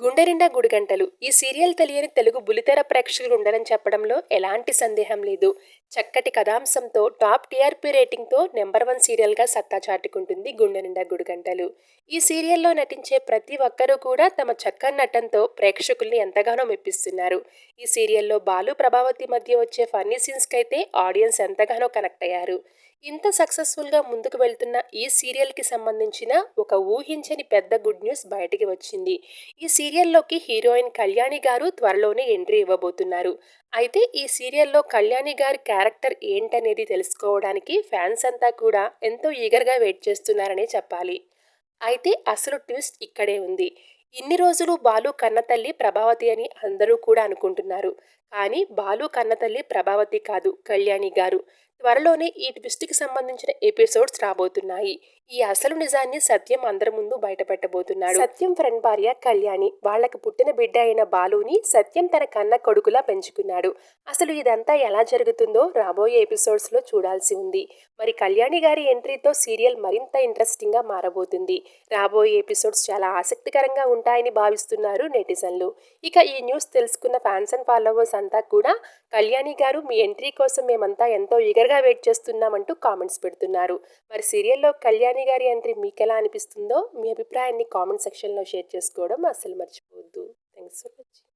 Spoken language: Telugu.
గుండె నిండా గుడిగంటలు ఈ సీరియల్ తెలియని తెలుగు బుల్లితెర ప్రేక్షకులు ఉండరని చెప్పడంలో ఎలాంటి సందేహం లేదు. చక్కటి కథాంశంతో టాప్ టీఆర్పీ రేటింగ్తో నెంబర్ 1 సీరియల్గా సత్తా చాటుకుంటుంది గుండె నిండా గుడిగంటలు. ఈ సీరియల్లో నటించే ప్రతి ఒక్కరూ కూడా తమ చక్కని నటనతో ప్రేక్షకుల్ని ఎంతగానో మెప్పిస్తున్నారు. ఈ సీరియల్లో బాలు ప్రభావతి మధ్య వచ్చే ఫన్నీ సీన్స్కైతే ఆడియన్స్ ఎంతగానో కనెక్ట్ అయ్యారు. ఇంత సక్సెస్ఫుల్గా ముందుకు వెళ్తున్న ఈ సీరియల్కి సంబంధించిన ఒక ఊహించని పెద్ద గుడ్ న్యూస్ బయటికి వచ్చింది. ఈ సీరియల్లోకి హీరోయిన్ కళ్యాణి గారు త్వరలోనే ఎంట్రీ ఇవ్వబోతున్నారు. అయితే ఈ సీరియల్లో కళ్యాణి గారి క్యారెక్టర్ ఏంటనేది తెలుసుకోవడానికి ఫ్యాన్స్ అంతా కూడా ఎంతో ఈగర్గా వెయిట్ చేస్తున్నారనే చెప్పాలి. అయితే అసలు ట్విస్ట్ ఇక్కడే ఉంది. ఇన్ని రోజులు బాలు కన్నతల్లి ప్రభావతి అని అందరూ కూడా అనుకుంటున్నారు. కానీ బాలు కన్నతల్లి ప్రభావతి కాదు, కళ్యాణి గారు. త్వరలోనే ఈ ట్విస్ట్కి సంబంధించిన ఎపిసోడ్స్ రాబోతున్నాయి. ఈ అసలు నిజాన్ని సత్యం అందరి ముందు బయటపెట్టబోతున్నాడు. సత్యం ఫ్రెండ్ భార్య కళ్యాణి, వాళ్లకు పుట్టిన బిడ్డ అయిన బాలుని సత్యం తన కన్న కొడుకులా పెంచుకున్నాడు. అసలు ఇదంతా ఎలా జరుగుతుందో రాబోయే ఎపిసోడ్స్ లో చూడాల్సి ఉంది. మరి కళ్యాణి గారి ఎంట్రీతో సీరియల్ మరింత ఇంట్రెస్టింగ్ గా మారబోతుంది. రాబోయే ఎపిసోడ్స్ చాలా ఆసక్తికరంగా ఉంటాయని భావిస్తున్నారు నెటిజన్లు. ఇక ఈ న్యూస్ తెలుసుకున్న ఫ్యాన్స్ అండ్ ఫాలోవర్స్ అంతా కూడా కళ్యాణి గారు మీ ఎంట్రీ కోసం మేమంతా ఎంతో ఈగర్గా వెయిట్ చేస్తున్నామంటూ కామెంట్స్ పెడుతున్నారు. మరి సీరియల్లో కళ్యాణి గారి ఎంట్రీ మీకెలా అనిపిస్తుందో మీ అభిప్రాయాన్ని కామెంట్ సెక్షన్లో షేర్ చేసుకోవడం అస్సలు మర్చిపోవద్దు. Thanks for watching.